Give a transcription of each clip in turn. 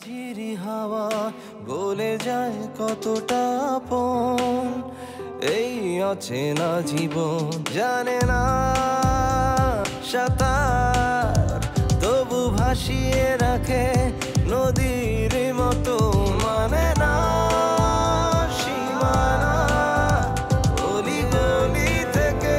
ঝিরি হাওয়া বলে যায় কতটা আপন এই অচেনা জীবন জানে না সাঁতার তবু ভাসিয়ে রাখে নদীর মতো মানে না সীমানা গলি গলি থেকে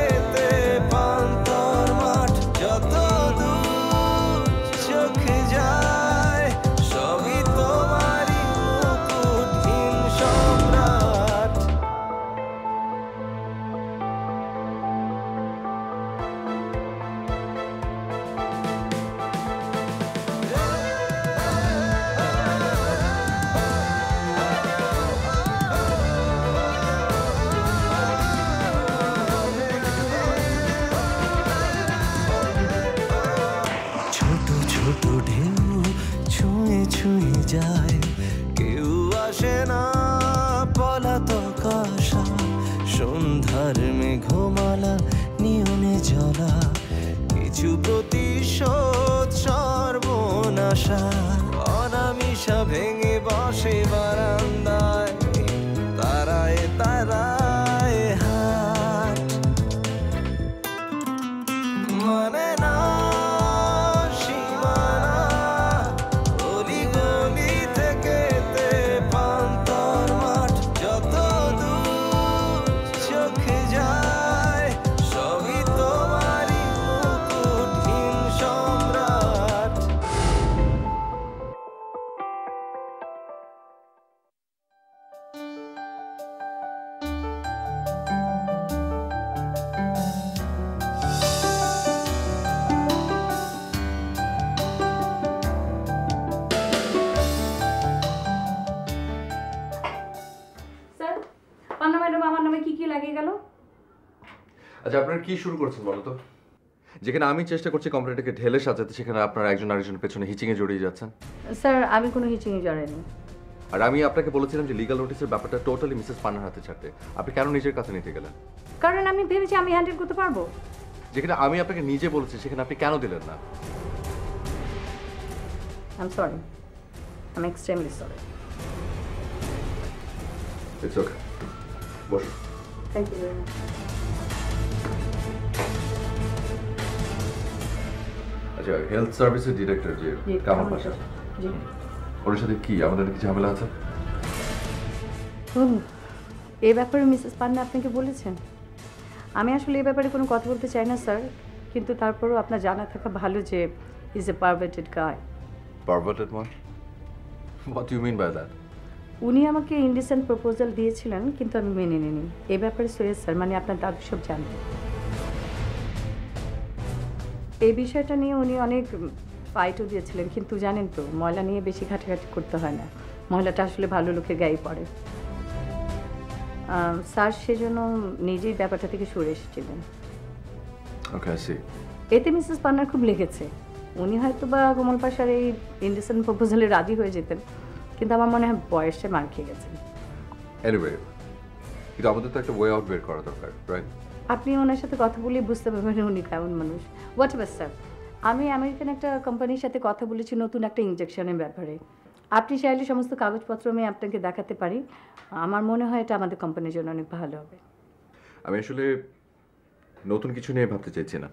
পান্তর মাঠ যত দূর চোখে যায় সবই তোমারই মুকুটহীন সম্রাট। ছোট ছোট ঢেউ ছুঁয়ে ছুঁয়ে যায় কেউ আসে না পলাতক আশা সন্ধ্যার মেঘমালা নিয়নে জ্বলা কিছু প্রতিশোধ সর্বনাশা অনামিশা ভেঙে বসে বারান্দায় তারায় তারায় হাট মানে না সীমানা গলি গলি থেকে পান্তর মাঠ যত দূর চোখে যায় সবই তোমারই মুকুটহীন সম্রাট। স্যার পান্না ম্যাডাম আমার নামে কি কি লাগিয়ে গেল? আচ্ছা আপনারা কি শুরু করছেন বলো তো? যেখানে আমি চেষ্টা করছি কমপ্লেনটাকে ঢেলে সাজাতে সেখানে আপনারা একজন আরেকজনের পেছনে হিচিংয়ে জড়িয়ে যাচ্ছেন। স্যার আমি কোনো হিচিংয়ে জড়াইনি। আর আমি আপনাকে বলেছিলাম যে লিগ্যাল নোটিসের ব্যাপারটা টোটালি মিসেস পান্নার হাতে ছাড়তে। আপনি কেন নিজের কাছে নিতে গেলেন? কারণ আমি ভেবেছি আমি হ্যান্ডেল করতে পারবো। যেখানে আমি আপনাকে নিজে বলেছি সেখানে আপনি কেন দিলেন না? I am sorry, I am extremely sorry. It's okay, বসুন। Thank you very much. আচ্ছা হেলথ সার্ভিসের ডিরেক্টর যে কামাল পাশা, জি ওর সাথে কি আমাদের কি ঝামেলা আছে? এই ব্যাপারে মিসেস পান্না আপনাকে বলেছেন? আমি আসলে এই ব্যাপারে কোনো কথা বলতে চাই না স্যার, কিন্তু তারপরও আপনার জানা থাকা ভালো যে is a perverted guy. Perverted মানে? What do you mean by that? উনি আমাকে ইনডিসেন্ট প্রপোজাল দিয়েছিলেন কিন্তু আমি মেনে নিইনি। এই ব্যাপারে সৈয়দ স্যার মানে আপনার দাদু সব জানতেন। এই বিষয়টা নিয়ে উনি অনেক ফাইটও দিয়েছিলেন, কিন্তু জানেন তো ময়লা নিয়ে বেশি ঘাটাঘাটি করতে হয় না, ময়লাটা আসলে ভালো লোকের গায়ে পড়ে। স্যার সেজন্য নিজেই ব্যাপারটা থেকে সরে এসেছিলেন। Okay I see. এতে মিসেস পান্নার খুব লেগেছে। উনি হয়তো বা কোমল পাশার এই ইনডিসেন্ট প্রপোজালে রাজি হয়ে যেতেন, কিন্তু আমার মনে হয় বয়সে মার খেয়ে গেছেন। এনিওয়ে, কিন্তু আমাদের তো একটা ওয়ে আউট বের করা দরকার, রাইট? আপনি ওনার সাথে কথা বলে বুঝতে পারবেন উনি কেমন মানুষ। হোয়াট এভার স্যার, আমি আমেরিকান একটা কোম্পানির সাথে কথা বলেছি নতুন একটা ইনজেকশনের ব্যাপারে। আপনি চাইলে সমস্ত কাগজপত্র আমি আপনাকে দেখাতে পারি। আমার মনে হয় এটা আমাদের কোম্পানির জন্য অনেক ভালো হবে। আমি আসলে নতুন কিছু নিয়ে ভাবতে চাইছি না,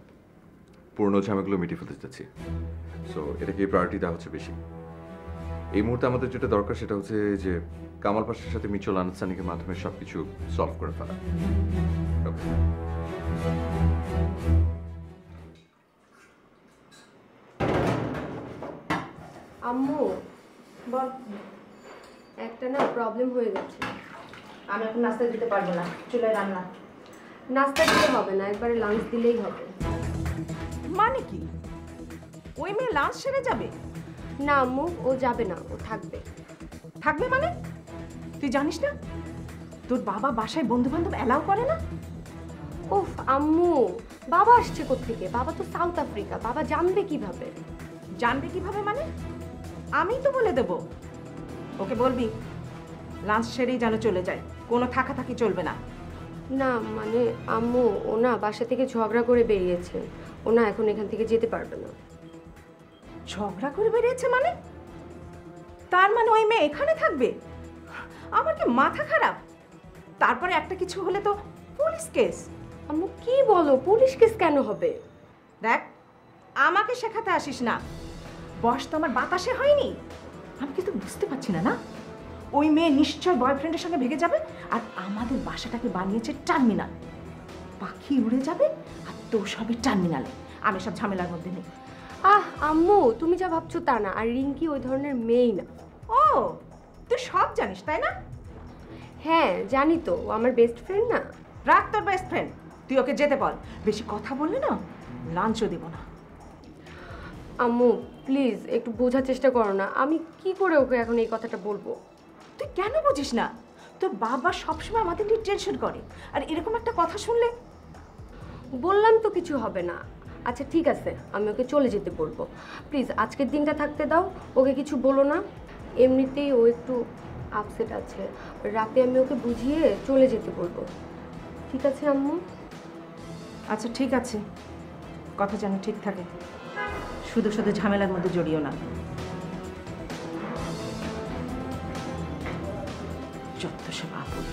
পুরনো ঝামেলাগুলো মিটিয়ে ফেলতে চাচ্ছি। সো এটাকে প্রায়োরিটি দেওয়া হচ্ছে বেশি। এই মুহূর্তে আমাদের যেটা দরকার সেটা হচ্ছে যে কামাল পাশার সাথে মিউচুয়াল আন্ডারস্ট্যান্ডিংয়ের মাধ্যমে সব কিছু সলভ করে ফেলা। আম্মু বল, একটা না প্রবলেম হয়ে গেছে। আমি এখন নাস্তা দিতে পারবো না, চুলায় রান্না। নাস্তা দিতে হবে না, একবারে লাঞ্চ দিলেই হবে। মানে কি ওই মেয়ে লাঞ্চ সেরে যাবে? না আম্মু, ও যাবে না, ও থাকবে। থাকবে মানে? তুই জানিস না তোর বাবা বাসায় বন্ধু বান্ধব অ্যালাউ করে না? উফ আম্মু, বাবা আসছে কোত্থেকে? বাবা তো সাউথ আফ্রিকা, বাবা জানবে কিভাবে? জানবে কিভাবে মানে? আমি তো বলে দেব। ওকে বলবি লাঞ্চ সেরেই যেন চলে যায়, কোনো থাকা থাকি চলবে না। না মানে আম্মু, ও না বাসা থেকে ঝগড়া করে বেরিয়েছে, ও না এখন এখান থেকে যেতে পারবে না। ঝগড়া করে বেরিয়েছে মানে? তার মানে ওই মেয়ে এখানে থাকবে? আমার কি মাথা খারাপ? তারপরে একটা কিছু হলে তো পুলিশ কেস। আম্মু কি বলো, পুলিশ কেস কেন হবে? দেখ, আমাকে শেখাতে আসিস না। বয়স তো আমার বাতাসে হয়নি। আমি কিন্তু বুঝতে পারছি না। না, ওই মেয়ে নিশ্চয় বয়ফ্রেন্ডের সঙ্গে ভেগে যাবে, আর আমাদের বাসাটাকে বানিয়েছে টার্মিনাল। পাখি উড়ে যাবে আর তো সবই টার্মিনালে। আমি সব ঝামেলার মধ্যে নেই। আম্মু তুমি যা ভাবছো তা না, আর রিঙ্কি ওই ধরনের মেয়েই না। ও, তুই সব জানিস তাই না? হ্যাঁ জানি তো, ও আমার বেস্ট ফ্রেন্ড না। রাখ তোর বেস্ট ফ্রেন্ড, তুই ওকে যেতে বল। বেশি কথা বললে না লাঞ্চও দিব না। আম্মু প্লিজ একটু বোঝার চেষ্টা করো না, আমি কি করে ওকে এখন এই কথাটা বলবো? তুই কেন বুঝিস না? তোর বাবা সবসময় আমাদের নিয়ে টেনশন করে, আর এরকম একটা কথা শুনলে। বললাম তো কিছু হবে না। আচ্ছা ঠিক আছে, আমি ওকে চলে যেতে বলবো। প্লিজ আজকের দিনটা থাকতে দাও, ওকে কিছু বলো না। এমনিতেই ও একটু আপসেট আছে, রাতে আমি ওকে বুঝিয়ে চলে যেতে বলবো। ঠিক আছে আম্মু? আচ্ছা ঠিক আছে, কথা যেন ঠিক থাকে। শুধু শুধু ঝামেলার মধ্যে জড়িও না। যত সব আপদ।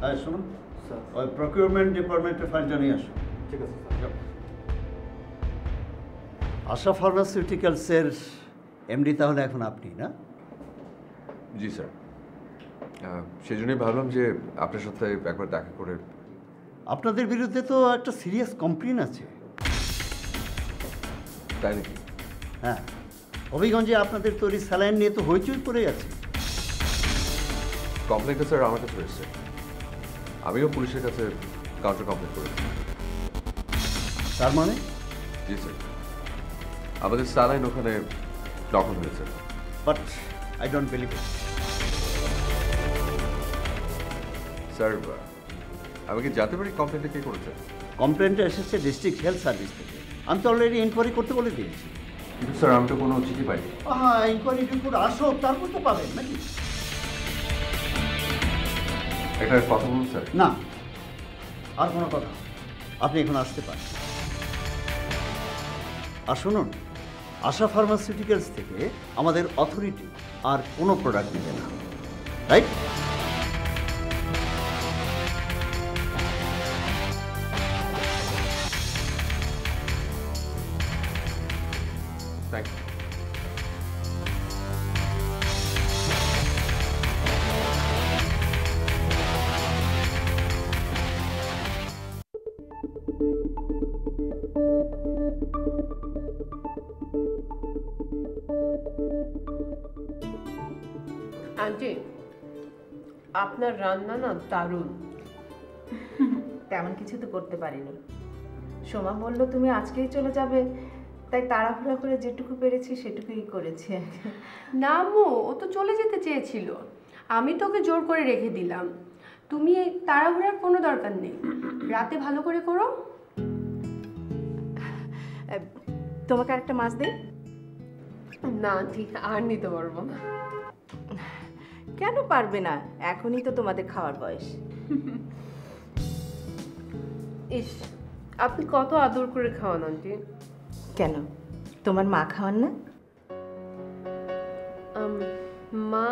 হ্যাঁ শুনুন, ওই প্রকিউরমেন্ট ডিপার্টমেন্টের ফাইলটা নিয়ে আসুন। ঠিক আছে স্যার। আশা ফার্মাসিউটিক্যালসের এমডি তাহলে এখন আপনি, না? জি স্যার, সেই জন্যই ভাবলাম যে আপনার সাথে একবার দেখা করে। আপনাদের বিরুদ্ধে তো একটা সিরিয়াস কমপ্লেন আছে। তাই নাকি? হ্যাঁ, হবিগঞ্জে আপনাদের তৈরি স্যালাইন নিয়ে তো হইচই পড়ে আছে। কমপ্লেনটা স্যার আমার কাছে এসেছে, আমিও পুলিশের কাছে কাউন্টার কমপ্লেন করেছি। তার মানে? জি স্যার, আমাদের স্যালাইন ওখানে দখল হয়েছে। But I don't believe it. Sir, আমি কি জানতে পারি কমপ্লেনটা কে করেছে? কমপ্লেনটা এসেছে ডিস্ট্রিক্ট হেলথ সার্ভিস থেকে। আমি তো অলরেডি ইনকোয়ারি করতে বলে দিয়েছি। কিন্তু স্যার আমি তো কোনো চিঠি পাইনি। হ্যাঁ, ইনকোয়ারি রিপোর্ট আসো, তারপর তো পাবেন নাকি? একটা কথা বলুন স্যার। না, আর কোনো কথা? আপনি এখন আসতে পারেন। আর শুনুন, আশা ফার্মাসিউটিক্যালস থেকে আমাদের অথরিটি আর কোনো প্রোডাক্ট নেবে না, রাইট? Thank you. আন্টি, আপনার রান্না না দারুণ। তেমন কিছু তো করতে পারিনি। সোমা বলল তুমি আজকেই চলে যাবে, তাই তাড়াহুড়া করে যেটুকু পেরেছি সেটুকুই করেছি। না আম্মু, ও তো চলে যেতে চেয়েছিল, আমি তোকে জোর করে রেখে দিলাম। তুমি এই তাড়াহুড়ার কোনো দরকার নেই, রাতে ভালো করে করো। তোমাকে আরেকটা মাছ দিই? না ঠিক আর নিতে পারবো না। কেন পারবে না? এখনই তো তোমাদের খাওয়ার বয়স। ইস, আপনি কত আদর করে খাওয়ান আন্টি। কেন, তোমার মা খাওয়ান না? মা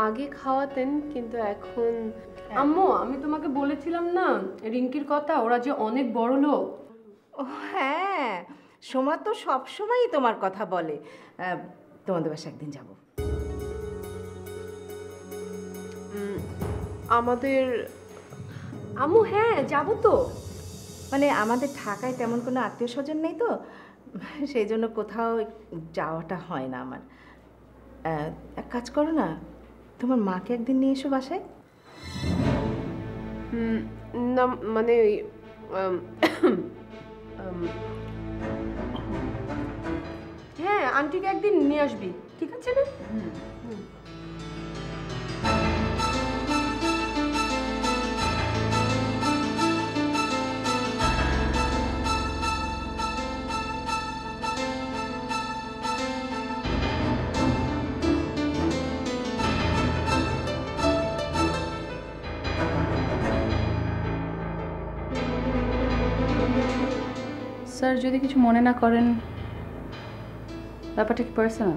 আগে খাওয়াতেন, কিন্তু এখন। আম্মু আমি তোমাকে বলেছিলাম না রিঙ্কির কথা, ওরা যে অনেক বড় লোক। ও হ্যাঁ, সোমা তো সবসময়ই তোমার কথা বলে। তোমাদের বাসা একদিন যাব। আমাদের আম্মু হ্যাঁ যাবো তো। মানে আমাদের ঢাকায় তেমন কোনো আত্মীয় স্বজন নেই তো, সেই জন্য কোথাও যাওয়াটা হয় না আমার। এক কাজ করো না, তোমার মাকে একদিন নিয়ে এসো বাসায়। না মানে ওই হ্যাঁ আন্টিকে একদিন নিয়ে আসবি, ঠিক আছে না? স্যার যদি কিছু মনে না করেন, ব্যাপারটা কি পার্সোনাল?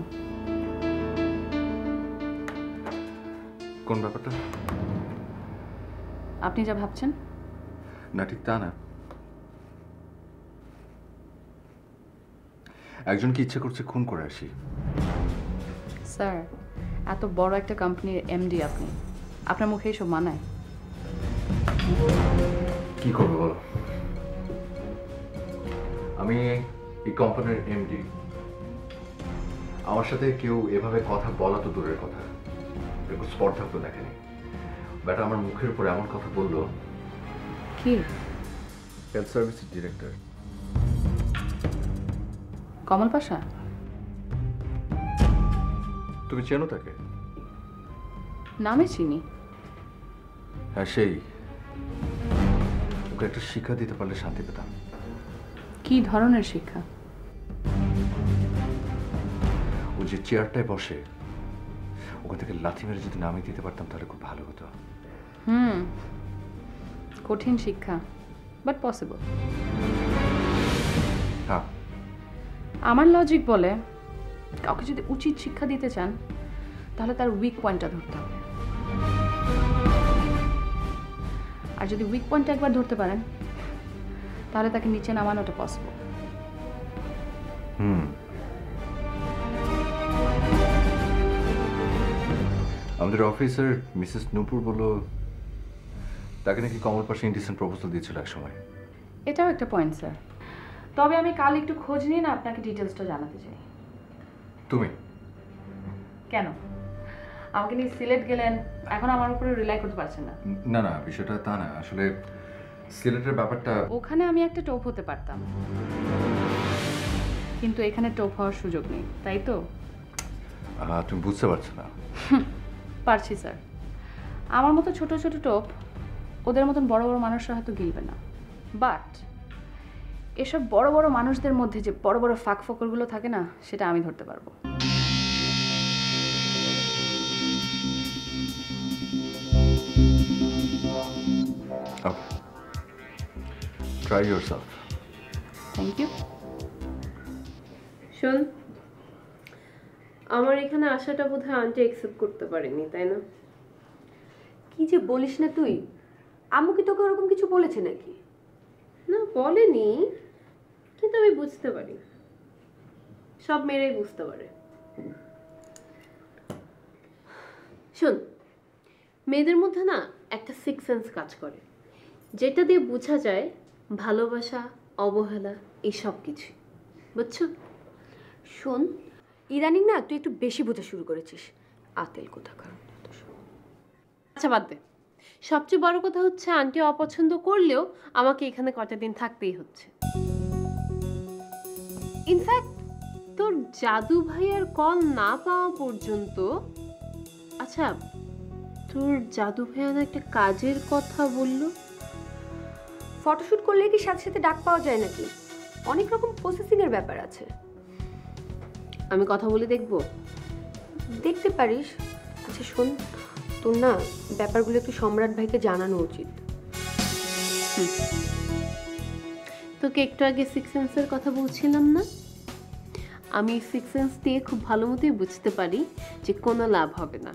কোন ব্যাপারটা? আপনি যা ভাবছেন। না, ঠিক তা না। একজনকে ইচ্ছে করছে খুন করে আসি। স্যার, এত বড় একটা কোম্পানির এমডি আপনি, আপনার মুখে এসব মানায়? কি করবো বলো? আমি এই কোম্পানির এমডি। আমার সাথে কেউ এভাবে কথা বলা তো দূরের কথা, একটু স্পর্ধা তো দেখেনি। ব্যাটা আমার মুখের উপর এমন কথা বললো। কি? হেলথ সার্ভিসের ডিরেক্টর কমল পাশা? তুমি চেনো তাকে? নামে চিনি। হ্যাঁ, সেই। ওকে একটা শিক্ষা দিতে পারলে শান্তি পেতাম। কি ধরনের শিক্ষা? ও যে চেয়ারটায় বসে, ওখান থেকে লাথি মেরে যদি নামিয়ে দিতে পারতাম তাহলে খুব ভালো হতো। কঠিন শিক্ষা, বাট পসিবল। হ্যাঁ, আমার লজিক বলে কাউকে যদি উচিত শিক্ষা দিতে চান তাহলে তার উইক পয়েন্টটা ধরতে হবে, আর যদি উইক পয়েন্টটা একবার ধরতে পারেন তাহলে তাকে নিচে নামানোটা পসিবল। আমাদের অফিসার মিসেস নূপুর বলল তাকে নাকি কমল পাশে ইন্ডিসেন্ট প্রপোজাল দিয়েছিল এক সময়। এটাও একটা পয়েন্ট স্যার, তবে আমি কাল একটু খোঁজ নিয়ে না আপনাকে ডিটেলসটা জানাতে চাই। তুমি কেন আমাকে নিয়ে সিলেট গেলেন, এখন আমার উপরে রিলাই করতে পারছেন না? না না, বিষয়টা তা না। আসলে সিলেটের ব্যাপারটা, ওখানে আমি একটা টোপ হতে পারতাম, কিন্তু এখানে টোপ হওয়ার সুযোগ নেই, তাই তো? তুমি বুঝতে পারছো না। পারছি স্যার, আমার মতো ছোট ছোট টোপ ওদের মতন বড় বড় মানুষরা হয়তো গিলবে না, বাট এসব বড় বড় মানুষদের মধ্যে যে বড় বড় ফাঁক ফোকরগুলো থাকে না, সেটা আমি ধরতে পারবো। Okay, try yourself. Thank you. শোন, আমার এখানে আসাটা বোধহয় আন্টি অ্যাকসেপ্ট করতে পারেনি, তাই না? কি যে বলিস না তুই, আম্মু কি তোকে ওরকম কিছু বলেছে নাকি? না, বলেনি, কিন্তু আমি বুঝতে পারি। সব মেয়েরাই বুঝতে পারে। শোন, মেয়েদের মধ্যে না একটা সিক্স সেন্স কাজ করে, যেটা দিয়ে বোঝা যায় ভালোবাসা, অবহেলা, এই সব কিছু। বুঝছো? শোন, ইদানিং না তুই একটু বেশি বোঝা শুরু করেছিস, আতেল কোথাকার। আচ্ছা বাদ দে, সবচেয়ে বড় কথা হচ্ছে আন্টি অপছন্দ করলেও আমাকে এখানে কটা দিন থাকতেই হচ্ছে। ইনফ্যাক্ট তোর জাদু ভাইয়ের কল না পাওয়া পর্যন্ত। আচ্ছা, তোর জাদু ভাইয়া না একটা কাজের কথা বললো? ফটোশুট করলে কি সাথে সাথে ডাক পাওয়া যায় নাকি? অনেক রকম প্রসেসিং এর ব্যাপার আছে। আমি কথা বলে দেখবো? দেখতে পারিস। আচ্ছা শোন, তোর না ব্যাপারগুলো একটু সম্রাট ভাইকে জানানো উচিত। তোকে একটু আগে সিক্স সেন্সের কথা বলছিলাম না? আমি সিক্স সেন্স দিয়ে খুব ভালো মতোই বুঝতে পারি যে কোনো লাভ হবে না,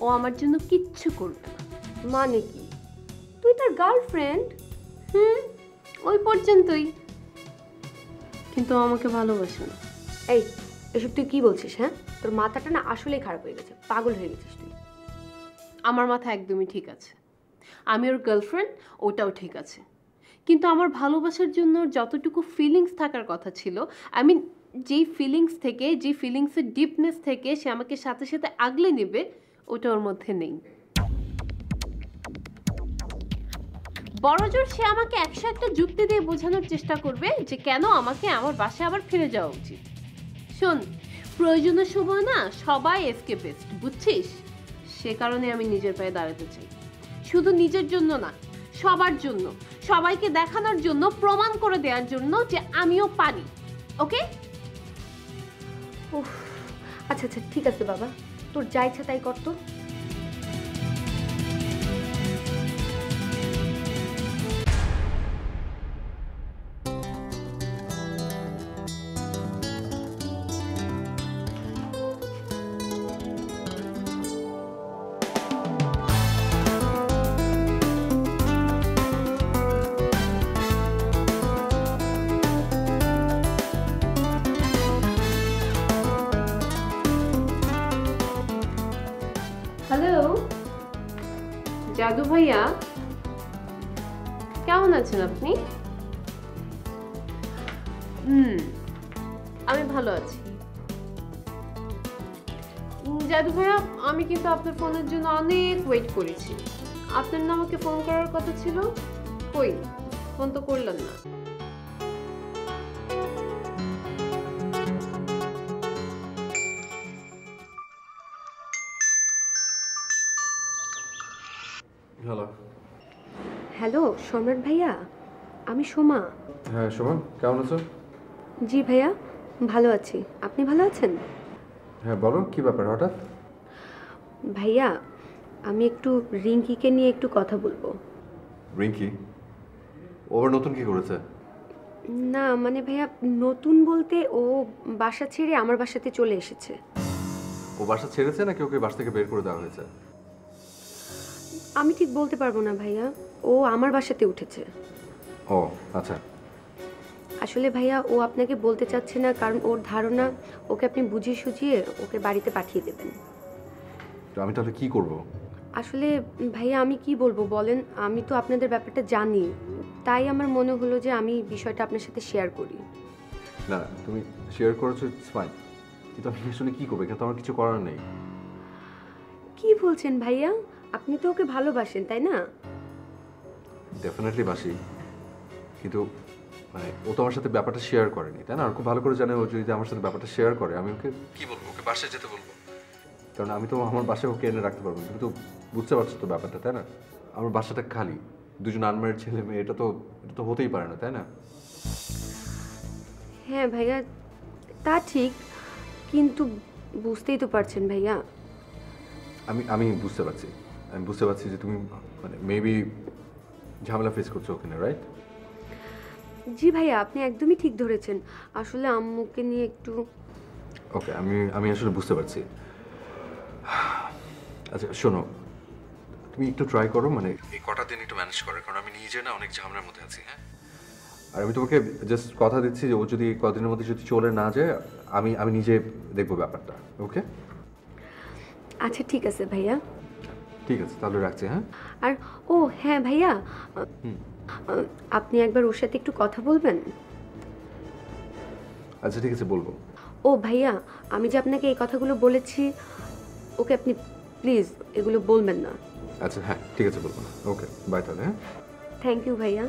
ও আমার জন্য কিচ্ছু করবে না। মানে কি? তুই তার গার্লফ্রেন্ড? ওই পর্যন্তই, কিন্তু ও আমাকে ভালোবাসে না। এই, এসব তুই কি বলছিস? হ্যাঁ, তোর মাথাটা না আসলেই খারাপ হয়ে গেছে, পাগল হয়ে গেছিস তুই। আমার মাথা একদমই ঠিক আছে, আমি ওর গার্লফ্রেন্ড, ওটাও ঠিক আছে, কিন্তু আমার ভালোবাসার জন্য ওর যতটুকু ফিলিংস থাকার কথা ছিল, আই মিন যেই ফিলিংস থেকে, যে ফিলিংসের ডিপনেস থেকে সে আমাকে সাথে সাথে আগলে নেবে, ওটা ওর মধ্যে নেই। বড়জোর সে আমাকে 101টা যুক্তি দিয়ে বোঝানোর চেষ্টা করবে যে কেন আমাকে আমার বাসায় আবার ফিরে যাওয়া উচিত। শোন, প্রয়োজনের সময় না সবাই এসকেপিস্ট, বুঝছিস? সে কারণে আমি নিজের পায়ে দাঁড়াতে চাই, শুধু নিজের জন্য না, সবার জন্য, সবাইকে দেখানোর জন্য, প্রমাণ করে দেওয়ার জন্য যে আমিও পারি। ওকে? উফ, আচ্ছা আচ্ছা ঠিক আছে বাবা, তোর যা ইচ্ছা তাই কর তো। ভাইয়া, কেমন আছেন আপনি? আমি ভালো আছি। জাদু ভাইয়া, আমি কিন্তু আপনার ফোনের জন্য অনেক ওয়েট করেছি। আপনার না আমাকে ফোন করার কথা ছিল, কই ফোন তো করলেন না। হ্যালো। হ্যালো সম্রাট ভাইয়া, আমি সোমা। হ্যাঁ সোমা, কেমন আছো? জি ভাইয়া, ভালো আছি। আপনি ভালো আছেন? হ্যাঁ বলো, কি ব্যাপার হঠাৎ? ভাইয়া, আমি একটু রিঙ্কিকে নিয়ে একটু কথা বলবো। রিঙ্কি? ওর নতুন কি করেছে? না মানে ভাইয়া, নতুন বলতে ও বাসা ছেড়ে আমার বাসাতে চলে এসেছে। ও বাসা ছেড়েছে নাকি ওকে বাসা থেকে বের করে দেওয়া হয়েছে? আমি ঠিক বলতে পারবো না ভাইয়া, ও আমার বাসাতে উঠেছে। ও আচ্ছা। আসলে ভাইয়া, ও আপনাকে বলতে চাচ্ছে না, কারণ ওর ধারণা ওকে আপনি বুঝিয়ে সুঝিয়ে ওকে বাড়িতে পাঠিয়ে দেবেন। তো আমি তাহলে কি করব? আসলে ভাইয়া, আমি কি বলবো বলেন, আমি তো আপনাদের ব্যাপারটা জানি, তাই আমার মনে হলো যে আমি বিষয়টা আপনার সাথে শেয়ার করি। না না, তুমি শেয়ার করেছো, ইটস ফাইন, কিন্তু আমি আসলে কি করবো? এখানে তো আমার কিছু করার নেই। কি বলছেন ভাইয়া? আপনি তো ওকে ভালোবাসেন, তাই না? ডেফিনেটলি বাসি, কিন্তু মানে ও তো আমার সাথে ব্যাপারটা শেয়ার করেনি, তাই না? আর খুব ভালো করে জানে ও যদি আমার সাথে ব্যাপারটা শেয়ার করে আমি ওকে কি বলবো? ওকে বাসায় যেতে বলবো, কারণ আমি তো আমার বাসায় ওকে এনে রাখতে পারবো না। তুমি তো বুঝতে পারছো তো ব্যাপারটা, তাই না? আমার বাসাটা খালি, দুজন আনম্যারিড ছেলে মেয়ে, এটা তো হতেই পারে না, তাই না? হ্যাঁ ভাইয়া, তা ঠিক, কিন্তু বুঝতেই তো পারছেন ভাইয়া। আমি বুঝতে পারছি, আমি বুঝতে পারছি যে তুমি মানে মেবি ঝামেলা ফেস করছো ওখানে, রাইট? জি ভাইয়া, আপনি একদমই ঠিক ধরেছেন। আসলে আম্মুকে নিয়ে একটু। ওকে, আমি আসলে বুঝতে পারছি। আচ্ছা শোনো, তুমি একটু ট্রাই করো, মানে এই কটা দিন একটু ম্যানেজ করো, কারণ আমি নিজে না অনেক ঝামেলার মধ্যে আছি। হ্যাঁ, আর আমি তোমাকে জাস্ট কথা দিচ্ছি যে ও যদি কদিনের মধ্যে যদি চলে না যায়, আমি নিজে দেখবো ব্যাপারটা। ওকে? আচ্ছা ঠিক আছে ভাইয়া। ঠিক আছে, তাহলে রাখছি। হ্যাঁ, আর ও হ্যাঁ ভাইয়া, আপনি একবার ওর সাথে একটু কথা বলবেন? আচ্ছা ঠিক আছে, বলবো। ও ভাইয়া, আমি যে আপনাকে এই কথাগুলো বলেছি, ওকে আপনি প্লিজ এগুলো বলবেন না। আচ্ছা হ্যাঁ, ঠিক আছে, বলবো না। ওকে, বাই তাহলে। হ্যাঁ, থ্যাংক ইউ ভাইয়া।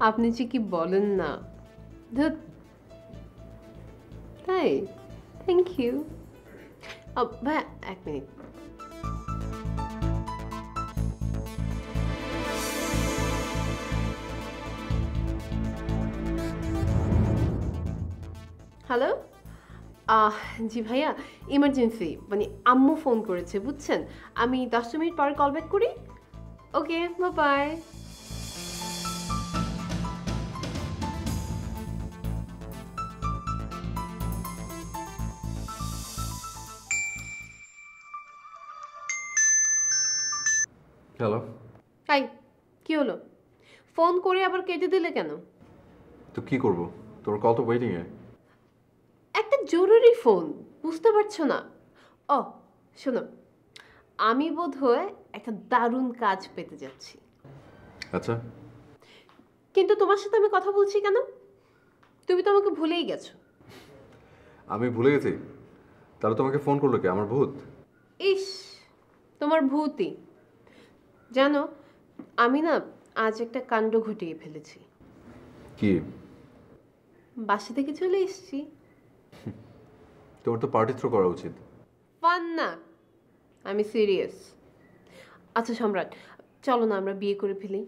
আপনি যে কি বলেন না, ধুৎ। তাই, থ্যাংক ইউ। ভাইয়া এক মিনিট। হ্যালো, জি ভাইয়া, ইমার্জেন্সি, মানে আম্মু ফোন করেছে বুঝছেন। আমি 10 মিনিট পরে কল ব্যাক করি। ওকে, বাই বাই। হ্যালো। তাই কি হলো? ফোন করে আবার কেটে দিলে কেন? তো কি করবো, তোর কল তো ওয়েটিং এ। একটা জরুরি ফোন, বুঝতে পারছো না? ও শোনো, আমি বোধহয় একটা দারুণ কাজ পেতে যাচ্ছি। আচ্ছা, কিন্তু তোমার সাথে আমি কথা বলছি কেন? তুমি তো আমাকে ভুলেই গেছো। আমি ভুলে গেছি? তাহলে তোমাকে ফোন করলো কে? আমার ভূত? ইস, তোমার ভূতই। জানো, আমি না আজ একটা কাণ্ড ঘটিয়ে ফেলেছি। কি? বাসা থেকে চলে এসেছি। তোমার তো পার্টি থ্রো করা উচিত। ফান না, আমি সিরিয়াস। আচ্ছা সম্রাট, চলো না আমরা বিয়ে করে ফেলি।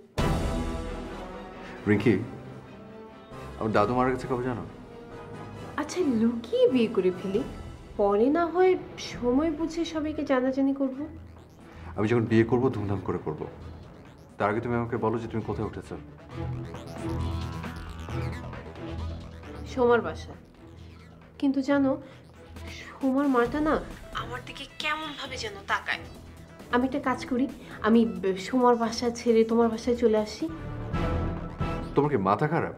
রিঙ্কি, আমার দাদু মারা গেছে কবে জানো? আচ্ছা লুকিয়ে বিয়ে করে ফেলি, পরে না হয় সময় বুঝে সবাইকে জানাজানি করব। আমি যখন বিয়ে করবো ধুমধাম করে করবো, তার আগে তুমি আমাকে বলো যে তুমি কোথায় উঠেছো। সোমার বাসা। কিন্তু জানো, সোমার মাটা না আমার দিকে কেমন ভাবে যেন তাকায়। আমি একটা কাজ করি, আমি সোমার বাসা ছেড়ে তোমার বাসায় চলে আসি। তোমার কি মাথা খারাপ?